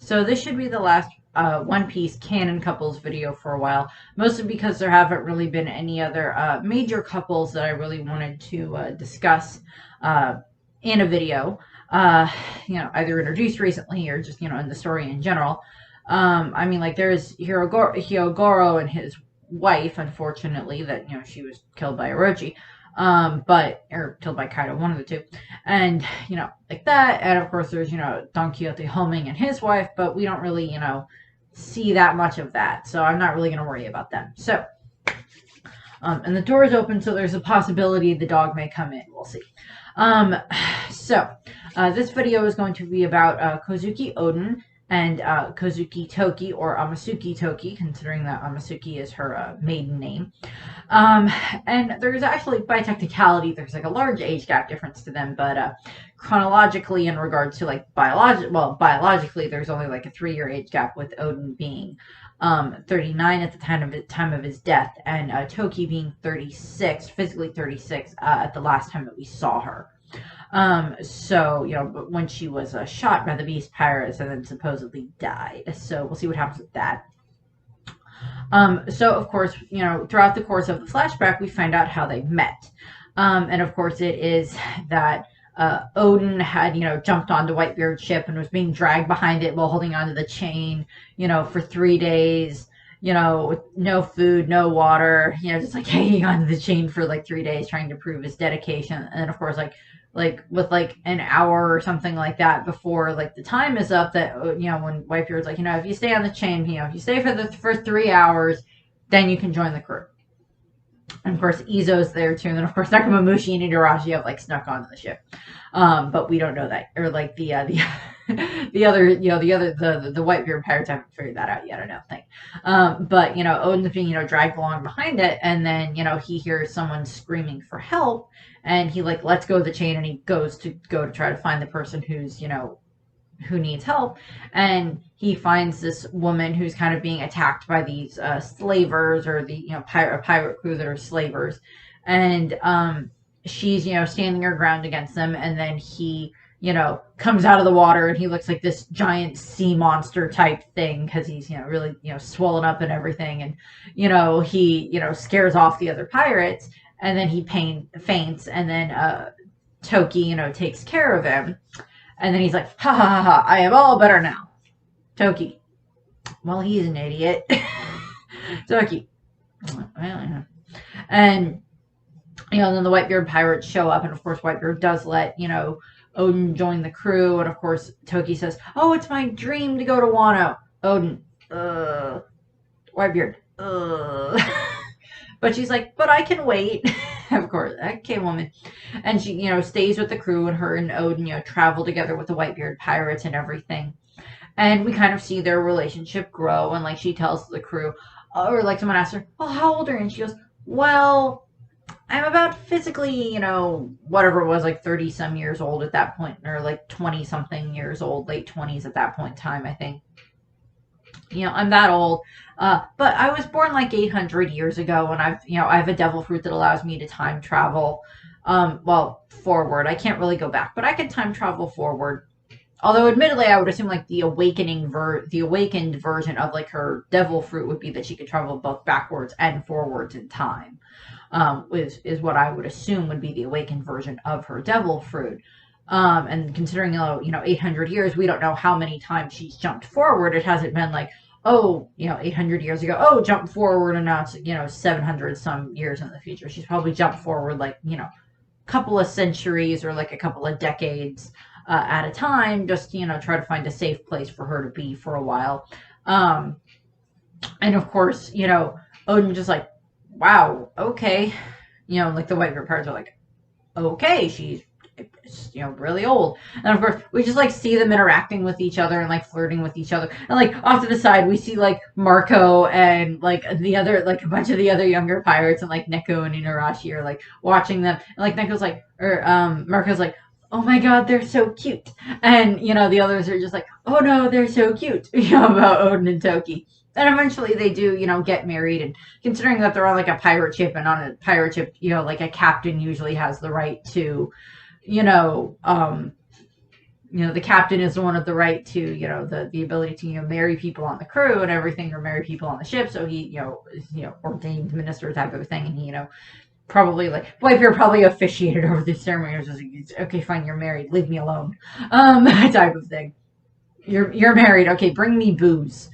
So this should be the last One Piece canon couples video for a while, mostly because there haven't really been any other major couples that I really wanted to discuss uh, in a video. Uh, either introduced recently or just in the story in general. I mean, like there's Hyogoro and his wife, unfortunately, that she was killed by Orochi, but or killed by Kaido, one of the two, and like that. And of course, there's Don Quixote homing and his wife, but we don't really see that much of that, so I'm not really going to worry about them. So, and the door is open, so there's a possibility the dog may come in. We'll see. Um, so, this video is going to be about Kozuki Oden and Kozuki Toki, or Amasuki Toki, considering that Amasuki is her maiden name. And there's actually, by technicality, there's like a large age gap difference to them, but chronologically, in regards to like biologically, there's only like a 3-year age gap, with Oden being 39 at the time of his death, and Toki being 36, physically 36, at the last time that we saw her. So, but when she was shot by the Beast Pirates and then supposedly died. So we'll see what happens with that. So of course, throughout the course of the flashback, we find out how they met. And of course it is that Oden had, jumped onto Whitebeard's ship and was being dragged behind it while holding onto the chain, for 3 days, with no food, no water, just like hanging onto the chain for like 3 days, trying to prove his dedication. And of course, like with like an hour or something like that before like the time is up, that when Whitebeard's like, if you stay on the chain, if you stay for 3 hours, then you can join the crew. And of course Izo's there too, and then of course Nakamamushi and Itarashi have like snuck onto the ship, but we don't know that, or like the other the Whitebeard pirates haven't figured that out yet, I don't think. But Oden's being dragged along behind it, and then he hears someone screaming for help, and he like lets go of the chain, and he goes to try to find the person who's who needs help, and he finds this woman who's kind of being attacked by these slavers, or the pirate crew that are slavers, and she's standing her ground against them, and then he comes out of the water, and he looks like this giant sea monster type thing, because he's really swollen up and everything, and he scares off the other pirates, and then he faints, and then Toki takes care of him. And then he's like, ha ha ha ha, I am all better now. Toki. Well, he's an idiot. Toki. Well, yeah. And, then the Whitebeard pirates show up, and of course Whitebeard does let, Oden join the crew, and of course Toki says, oh, it's my dream to go to Wano. Oden. Whitebeard. But she's like, but I can wait. Of course, okay, woman. And she, stays with the crew, and her and Oden, travel together with the Whitebeard pirates and everything. And we kind of see their relationship grow, and like she tells the crew, or like someone asks her, well, how old are you? And she goes, well, I'm about physically, whatever it was, like 30 some years old at that point, or like 20 something years old, late 20s at that point in time, I think. I'm that old. But I was born like 800 years ago, and I have a devil fruit that allows me to time travel. Well, forward. I can't really go back, but I can time travel forward. Although, admittedly, I would assume like the awakened version of like her devil fruit would be that she could travel both backwards and forwards in time. Is what I would assume would be the awakened version of her devil fruit. And considering 800 years, we don't know how many times she's jumped forward. It hasn't been like, 800 years ago, jump forward, and now it's 700 some years in the future. She's probably jumped forward like a couple of centuries, or like a couple of decades at a time, just try to find a safe place for her to be for a while. And of course, Oden just like, wow, okay, like the Whitebeard pirates are like, okay, she's really old. And of course we just like see them interacting with each other and like flirting with each other, and like off to the side we see like Marco and like the other, like a bunch of the other younger pirates, and like Neko and Inarashi are like watching them, and like Neko's like, or Marco's like, oh my god, they're so cute, and the others are just like, oh no, they're so cute, about Oden and Toki. And eventually they do, get married, and considering that they're on like a pirate ship, and on a pirate ship, like a captain usually has the right to the captain is the one with the right to, the ability to, marry people on the crew and everything, or marry people on the ship. So he, is, ordained minister type of thing. And he, probably like Whitebeard probably officiated over the ceremony. It was just like, okay, fine, you're married, leave me alone, type of thing. You're married, okay, bring me booze.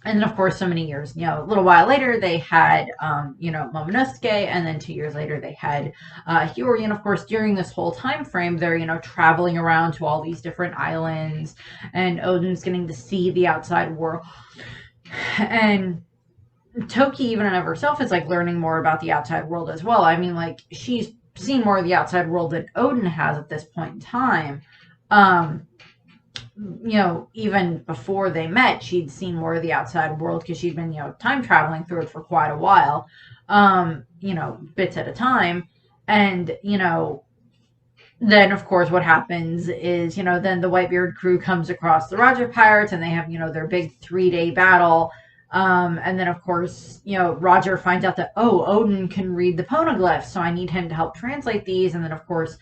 And then, of course, so many years, a little while later, they had, Momonosuke, and then 2 years later, they had Hiyori. And, of course, during this whole time frame, they're, traveling around to all these different islands, and Oden's getting to see the outside world. And Toki, even of herself, is, like, learning more about the outside world as well. I mean, like, she's seen more of the outside world than Oden has at this point in time. Even before they met, she'd seen more of the outside world because she'd been, time traveling through it for quite a while, bits at a time. And, then, of course, what happens is, then the Whitebeard crew comes across the Roger pirates and they have, their big 3-day battle. And then, of course, Roger finds out that, Oden can read the poneglyphs, so I need him to help translate these. And then, of course,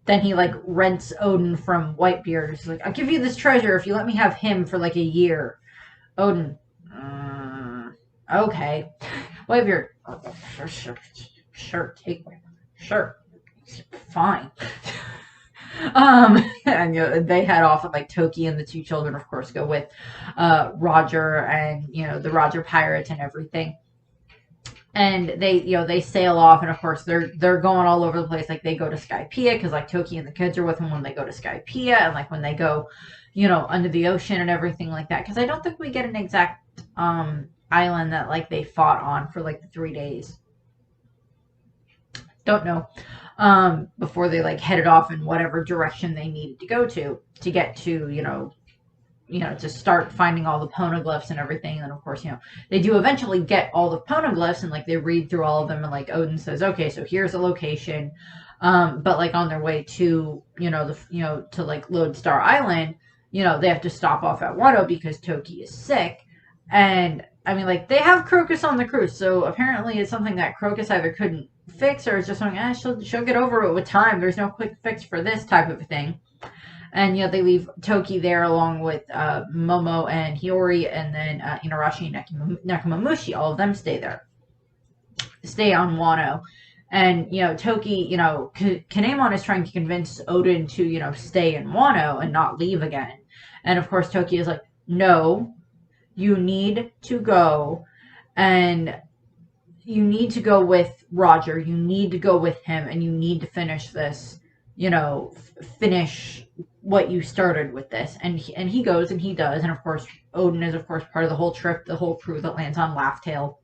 then he, like, rents Oden from Whitebeard. He's like, I'll give you this treasure if you let me have him for, like, a year. Oden, okay. Whitebeard, sure, take me. Sure, fine. And, they head off, and, like, Toki and the 2 children, of course, go with Roger and, the Roger pirates and everything. And they sail off, and of course they're going all over the place. Like, they go to Skypiea because, like, Toki and the kids are with them when they go to Skypiea, and, like, when they go, under the ocean and everything like that. Because I don't think we get an exact island that, like, they fought on for, like, the 3 days. Don't know. Before they, like, headed off in whatever direction they needed to go to get to, to start finding all the poneglyphs and everything. And of course, they do eventually get all the poneglyphs, and, like, they read through all of them, and, like, Oden says, okay, so here's a location. But, like, on their way to, to, like, Lodestar Island, they have to stop off at Wano because Toki is sick. And, I mean, like, they have Crocus on the cruise, so apparently it's something that Crocus either couldn't fix, or it's just something, she'll get over it with time. There's no quick fix for this type of thing. And, they leave Toki there along with Momo and Hiyori, and then Inarashi and Nekomamushi. All of them stay on Wano. And, Toki, Kinemon is trying to convince Oden to, stay in Wano and not leave again. And, of course, Toki is like, no, you need to go, and you need to go with Roger. You need to go with him, and you need to finish this, finish what you started with this. And he goes, and he does. And, of course, Oden is, of course, part of the whole trip, the whole crew that lands on Laugh-Tale.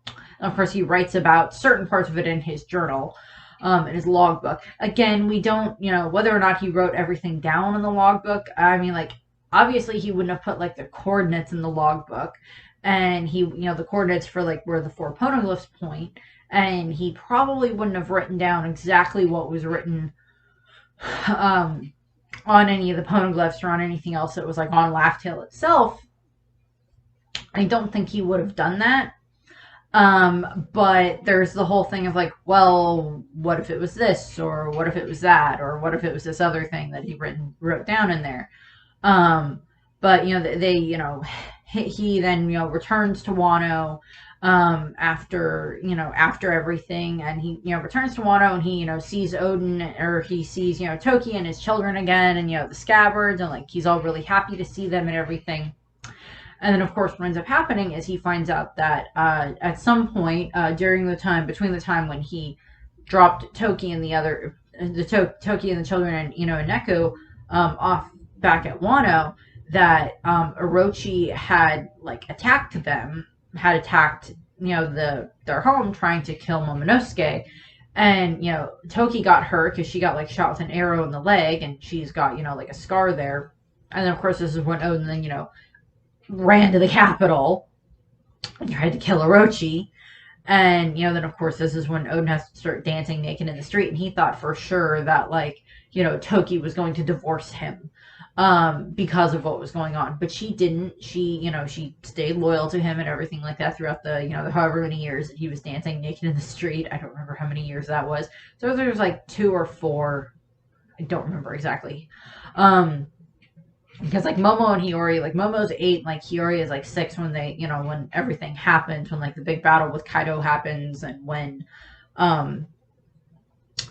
And, of course, he writes about certain parts of it in his journal, in his logbook. Again, we don't, whether or not he wrote everything down in the logbook. I mean, like, obviously he wouldn't have put, like, the coordinates in the logbook. And he, the coordinates for, like, where the 4 poneglyphs point. And he probably wouldn't have written down exactly what was written on any of the poneglyphs or on anything else that was, like, on Laugh-Tale itself. I don't think he would have done that. But there's the whole thing of, like, well, what if it was this, or what if it was that, or what if it was this other thing that he wrote down in there. But, he then, returns to Wano, after everything, and he, returns to Wano, and he, sees Oden, or he sees, Toki and his children again, and, the scabbards, and, like, he's all really happy to see them and everything. And then, of course, what ends up happening is he finds out that, at some point, between the time when he dropped Toki and Toki and the children, and, and Neko, off back at Wano, that, Orochi had, like, attacked their home, trying to kill Momonosuke. And, Toki got hurt because she got, like, shot with an arrow in the leg, and she's got, like, a scar there. And then, of course, this is when Oden then, ran to the capital and tried to kill Orochi. And, then, of course, this is when Oden has to start dancing naked in the street, and he thought for sure that, like, Toki was going to divorce him, because of what was going on. But she didn't. She, she stayed loyal to him and everything like that throughout the, however many years that he was dancing naked in the street. I don't remember how many years that was. So there's, like, 2 or 4 I don't remember exactly. Um, because like Momo and Hiyori, like Momo's 8, like Hiyori is like 6 when they, when everything happens, when like the big battle with Kaido happens, and when, um,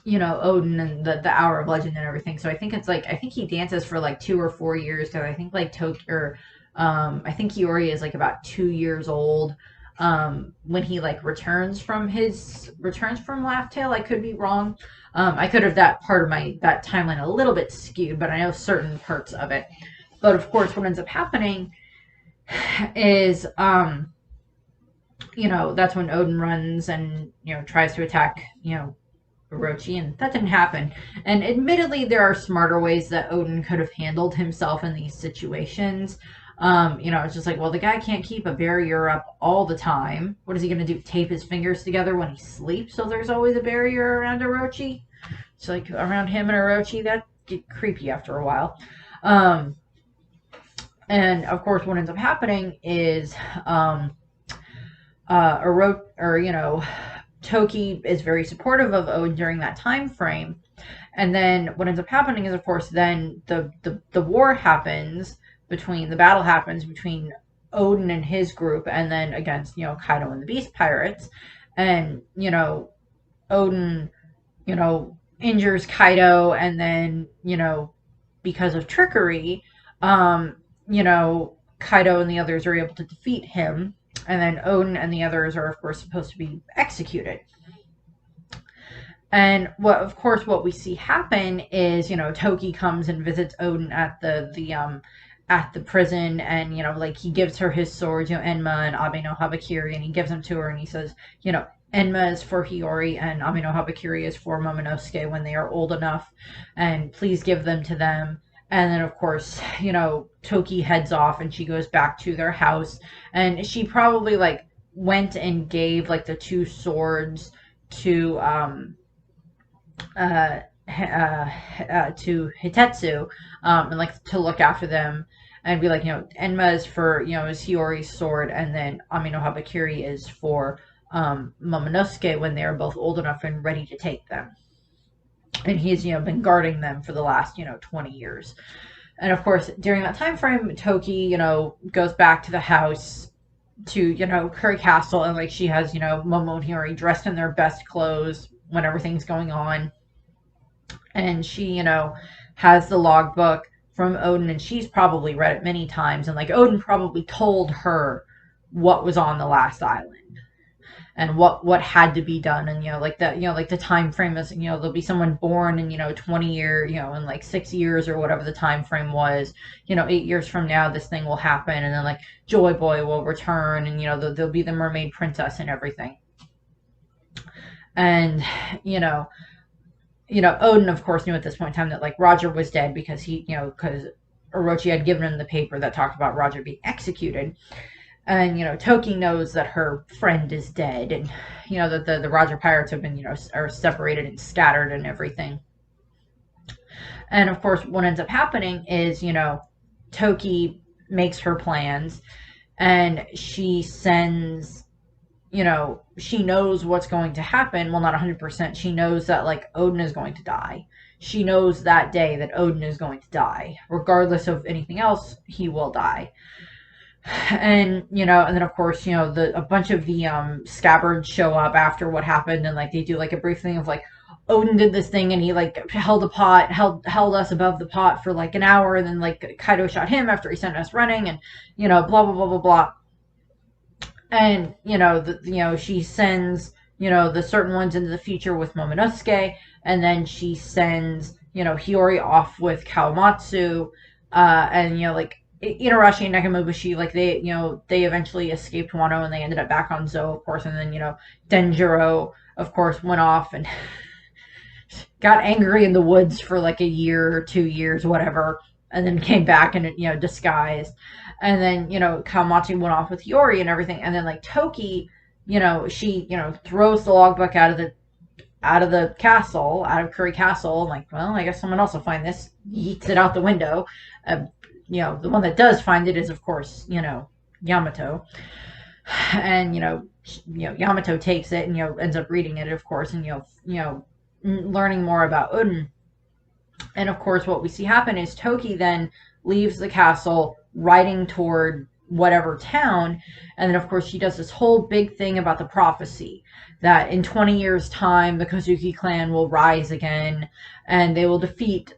Oden and the Hour of Legend and everything. So I think it's like I think he dances for like 2 or 4 years because I think like Toki or I think Hiyori is like about 2 years old when he like returns from Laugh Tale. I could be wrong. I could have that part of my that timeline a little bit skewed, but I know certain parts of it. But of course, what ends up happening is that's when Odin runs and tries to attack Orochi, and that didn't happen. And admittedly, there are smarter ways that Odin could have handled himself in these situations. It's just like, well, the guy can't keep a barrier up all the time. What is he going to do? Tape his fingers together when he sleeps so there's always a barrier around Orochi? It's like around him and Orochi, that get creepy after a while. And of course, what ends up happening is Toki is very supportive of Odin during that time frame. And then what ends up happening is, of course, then the war happens the battle happens between Odin and his group, and then against Kaido and the Beast Pirates, and Odin injures Kaido, and then because of trickery, Kaido and the others are able to defeat him, and then Odin and the others are, of course, supposed to be executed. And what we see happen is, Toki comes and visits Odin at the prison, and like he gives her his swords, Enma and Abe no Habakiri, and he gives them to her, and he says, Enma is for Hiyori, and Abe no Habakiri is for Momonosuke when they are old enough, and please give them to them. And then, of course, Toki heads off and she goes back to their house. And she probably, like, went and gave, like, the 2 swords to, to Hitetsu, and, like, to look after them. And be like, Enma is for, is Hiyori's sword. And then Ami no Habakiri is for Momonosuke when they are both old enough and ready to take them. And he's been guarding them for the last 20 years. And of course, during that time frame, Toki goes back to the house to Curry Castle, and like she has Momo and Hiyori dressed in their best clothes when everything's going on, and she has the logbook from Odin, and she's probably read it many times, and like Odin probably told her what was on the last island and what had to be done. And like the time frame is there'll be someone born in 20 years, in like 6 years or whatever the time frame was, 8 years from now this thing will happen, and then like Joy Boy will return, and there'll be the mermaid princess and everything. And Odin, of course, knew at this point in time that like Roger was dead, because because Orochi had given him the paper that talked about Roger being executed. And Toki knows that her friend is dead, and that the Roger pirates have been are separated and scattered and everything. And of course, what ends up happening is Toki makes her plans, and she sends she knows what's going to happen. Well, not 100%. She knows that like Odin is going to die. She knows that day that Odin is going to die, regardless of anything else. He will die. And and then of course a bunch of the scabbards show up after what happened, and like they do like a brief thing of like Odin did this thing, and he like held us above the pot for like an hour, and then like Kaido shot him after he sent us running, and blah blah blah blah blah. And she sends the certain ones into the future with Momonosuke, and then she sends Hiyori off with Kawamatsu, and like Itarashi and Nekomamushi, like they eventually escaped Wano, and they ended up back on Zou, of course. And then Denjiro, of course, went off and got angry in the woods for like a year or 2 years, whatever, and then came back and disguised. And then Kawamatsu went off with Hiyori and everything. And then like Toki, she throws the logbook out of the castle, out of Curry Castle. I'm like, well, I guess someone else will find this. Yeets it out the window. The one that does find it is, of course, Yamato. And Yamato takes it and ends up reading it, of course, and learning more about Odin. And of course, what we see happen is Toki then leaves the castle, riding toward whatever town. And then, of course, she does this whole big thing about the prophecy that in 20 years' time, the Kozuki clan will rise again and they will defeat,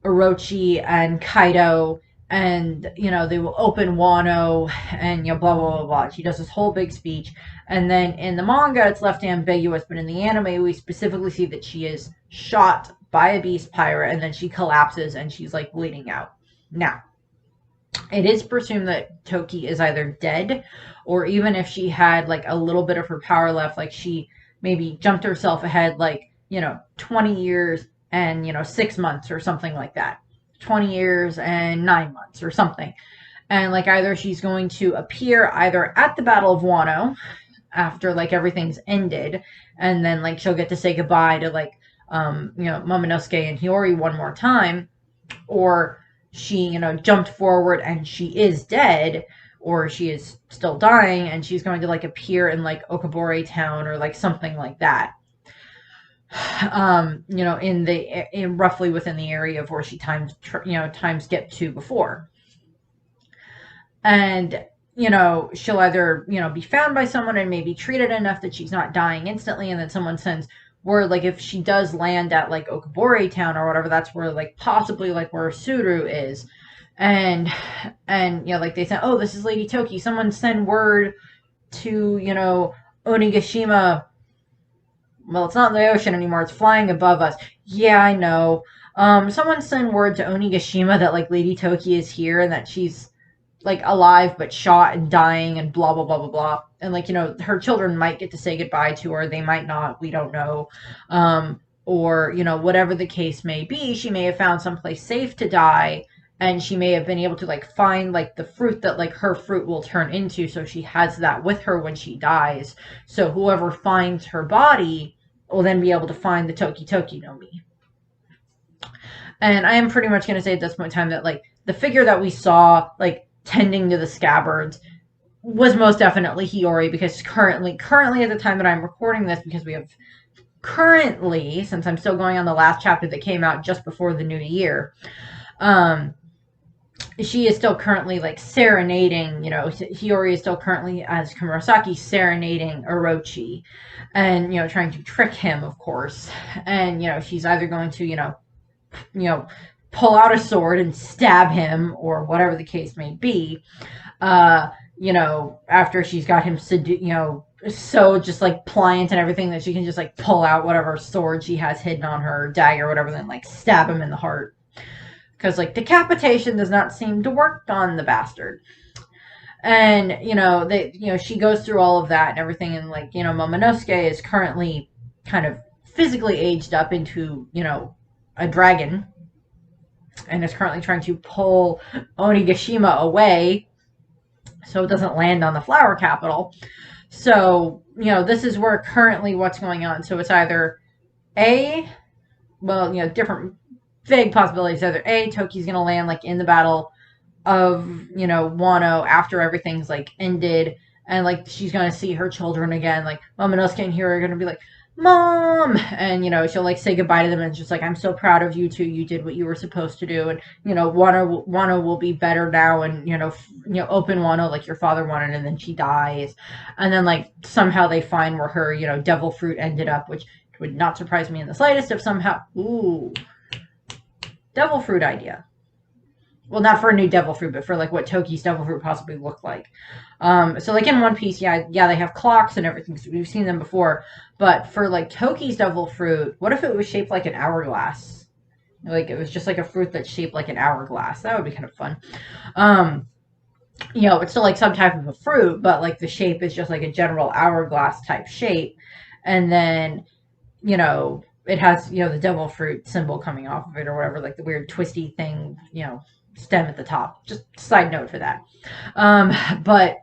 Orochi and Kaido. And, they will open Wano and, blah, blah, blah, blah. She does this whole big speech. And then in the manga, it's left ambiguous. But in the anime, we specifically see that she is shot by a beast pirate, and then she collapses and she's like bleeding out. Now, it is presumed that Toki is either dead, or even if she had like a little bit of her power left, like she maybe jumped herself ahead, like, 20 years and, 6 months or something like that. 20 years and 9 months or something. And like either she's going to appear either at the Battle of Wano after like everything's ended, and then like she'll get to say goodbye to like Momonosuke and Hiyori one more time, or she, jumped forward and she is dead, or she is still dying and she's going to like appear in like Okabore town or like something like that. In roughly within the area of where she times get to before. And she'll either, be found by someone and maybe treated enough that she's not dying instantly, and then someone sends word, like if she does land at like Okabore town or whatever, that's where like possibly like where Suru is. And like they said, oh, this is Lady Toki. Someone send word to, Onigashima. Well, it's not in the ocean anymore. It's flying above us. Yeah, I know. Someone send word to Onigashima that like Lady Toki is here and that she's like alive but shot and dying and blah blah blah blah blah. And like her children might get to say goodbye to her, they might not, we don't know. Or whatever the case may be, she may have found someplace safe to die, and she may have been able to like find like the fruit that like her fruit will turn into, so she has that with her when she dies, so whoever finds her body will then be able to find the Toki Toki no Mi. And I am pretty much going to say at this point in time that like the figure that we saw like tending to the scabbards was most definitely Hiyori, because currently at the time that I'm recording this, because we have currently, since I'm still going on the last chapter that came out just before the new year, she is still currently like serenading, Hiyori is still currently as Komurasaki serenading Orochi and, trying to trick him, of course. And, she's either going to, pull out a sword and stab him, or whatever the case may be, after she's got him, so just like pliant and everything that she can just like pull out whatever sword she has hidden on her, dagger or whatever, then like stab him in the heart. Because like decapitation does not seem to work on the bastard. And, she goes through all of that and everything, and like, Momonosuke is currently kind of physically aged up into, a dragon, and is currently trying to pull Onigashima away so it doesn't land on the flower capital. So, this is where currently what's going on. So it's either different vague possibilities. Either Toki's going to land like in the battle of, Wano after everything's like ended, and like she's going to see her children again. Like Momonosuke and Hiro are going to be like, Mom! And, she'll like say goodbye to them, and it's just like, I'm so proud of you two. You did what you were supposed to do. And, Wano will be better now, and, open Wano like your father wanted, and then she dies. And then like somehow they find where her, devil fruit ended up, which would not surprise me in the slightest if somehow, devil fruit idea. Well, not for a new devil fruit, but for like what Toki's devil fruit possibly looked like. So like in One Piece, yeah, they have clocks and everything, so we've seen them before. But for like Toki's devil fruit, what if it was shaped like an hourglass? Like it was just like a fruit that's shaped like an hourglass. That would be kind of fun. It's still like some type of a fruit, but like the shape is just like a general hourglass type shape. And then, it has, the devil fruit symbol coming off of it or whatever, like the weird twisty thing, stem at the top. Just side note for that. But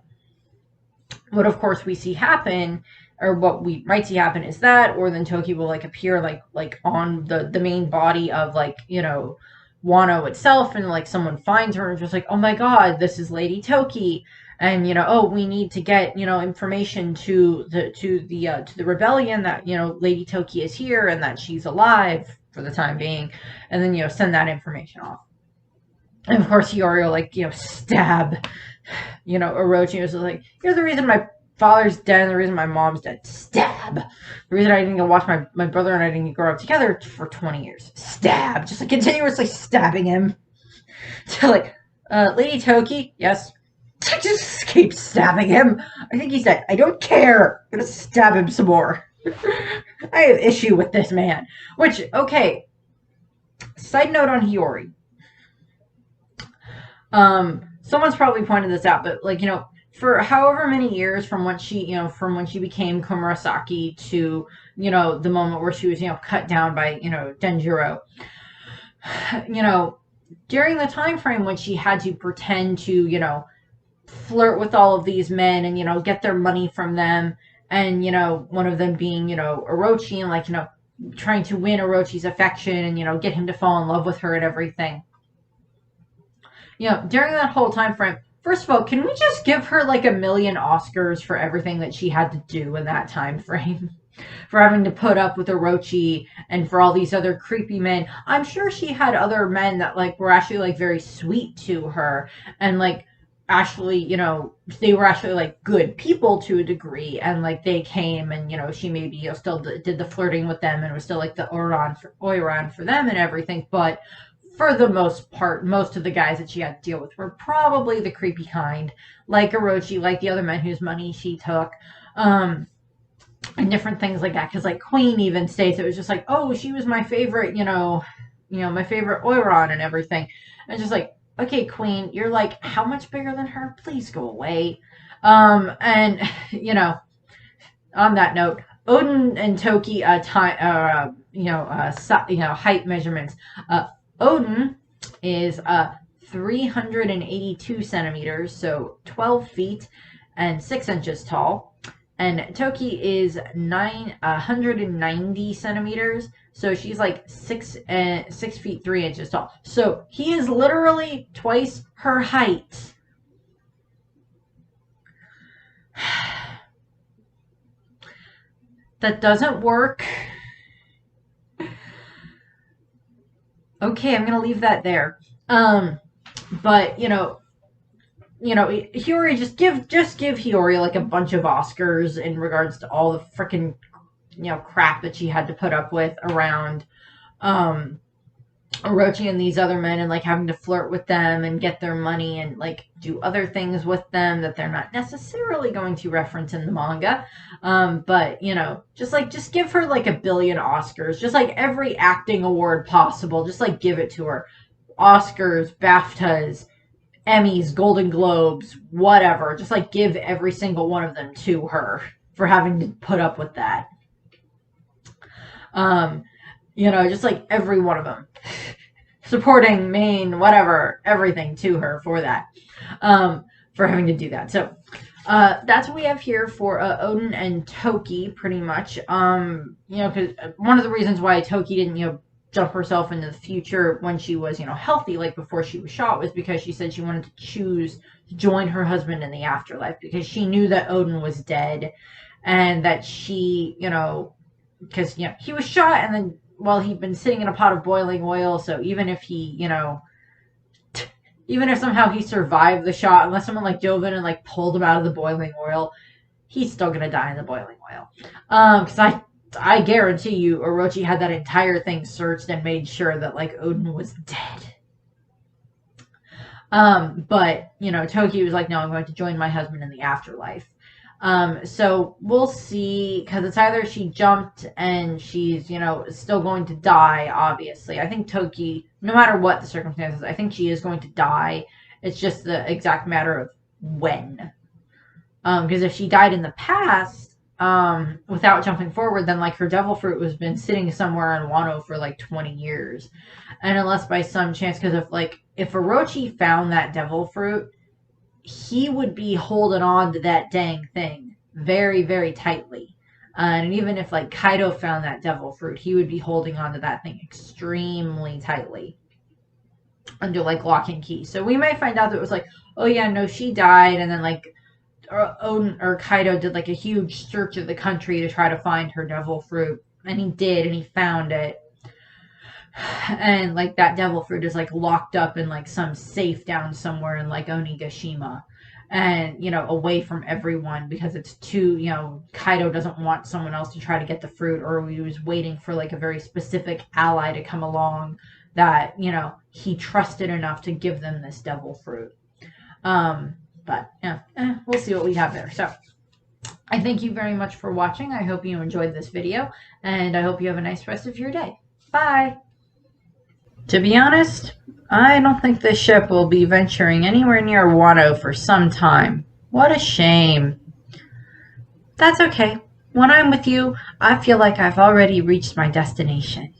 what of course we see happen, or what we might see happen, is that, or then Toki will like appear like on the main body of like, Wano itself, and like someone finds her and just like, oh my god, this is Lady Toki. And we need to get information to the rebellion that Lady Toki is here and that she's alive. for the time being, and then send that information off. And of course, Hiyori will stab Orochi. Was like, you're the reason my father's dead and the reason my mom's dead. Stab. The reason I didn't go watch my brother and I didn't grow up together for 20 years. Stab. Just continuously stabbing him. So Lady Toki, yes. Just keep stabbing him. I think he said, I don't care. I'm gonna stab him some more. I have issue with this man. Which, okay. Side note on Hiyori. Someone's probably pointed this out, but for however many years from when she became Komurasaki to, the moment where she was, cut down by, Denjiro, during the time frame when she had to pretend to, flirt with all of these men and, get their money from them, and, one of them being, Orochi, and trying to win Orochi's affection and, get him to fall in love with her and everything. During that whole time frame, first of all, can we just give her $1 million Oscars for everything that she had to do in that time frame? For having to put up with Orochi and for all these other creepy men. I'm sure she had other men that were actually very sweet to her and actually, they were actually good people to a degree, and they came and she maybe still did the flirting with them and was still the Oiran for them and everything, but for the most part, most of the guys that she had to deal with were probably the creepy kind, like Orochi, like the other men whose money she took, and different things like that. Because Queen even states it was just oh, she was my favorite, my favorite Oiran and everything. And just okay, Queen, you're how much bigger than her? Please go away. And on that note, Oden and Toki height measurements. Oden is 382 centimeters, so 12 feet and 6 inches tall. And Toki is 990 centimeters, so she's 6 feet 3 inches tall. So he is literally twice her height. That doesn't work. Okay, I'm gonna leave that there. But Hiyori, just give Hiyori a bunch of Oscars in regards to all the freaking crap that she had to put up with around Orochi and these other men, and having to flirt with them and get their money and do other things with them that they're not necessarily going to reference in the manga. But just give her $1 billion Oscars, just every acting award possible, just give it to her. Oscars, BAFTAs, Emmys, Golden Globes, whatever. Just give every single one of them to her for having to put up with that. Just every one of them. Supporting, main, whatever, everything to her for that. For having to do that. So, that's what we have here for Oden and Toki, pretty much. Because one of the reasons why Toki didn't, jump herself into the future when she was, healthy, before she was shot, was because she said she wanted to choose to join her husband in the afterlife, because she knew that Oden was dead, and that she, because, he was shot, and then, he'd been sitting in a pot of boiling oil, so even if he, even if somehow he survived the shot, unless someone dove in and pulled him out of the boiling oil, he's still gonna die in the boiling oil. Because I guarantee you, Orochi had that entire thing searched and made sure that Oden was dead. But Toki was no, I'm going to join my husband in the afterlife. So we'll see, because it's either she jumped and she's, still going to die, obviously. I think Toki, no matter what the circumstances, I think she is going to die. It's just the exact matter of when. Because if she died in the past, without jumping forward, then her devil fruit was been sitting somewhere in Wano for 20 years. And unless by some chance, because if Orochi found that devil fruit, he would be holding on to that dang thing very, very tightly. And even if Kaido found that devil fruit, he would be holding on to that thing extremely tightly under lock and key. So we might find out that it was oh yeah, no, she died, and then Oden or Kaido did a huge search of the country to try to find her devil fruit, and he did, and he found it. And like that devil fruit is like locked up in like some safe down somewhere in like Onigashima, and away from everyone, because it's too, Kaido doesn't want someone else to try to get the fruit, or he was waiting for like a very specific ally to come along that he trusted enough to give them this devil fruit. But yeah, we'll see what we have there. So I thank you very much for watching. I hope you enjoyed this video, and I hope you have a nice rest of your day. Bye. To be honest, I don't think this ship will be venturing anywhere near Wano for some time. What a shame. That's okay. When I'm with you, I feel like I've already reached my destination.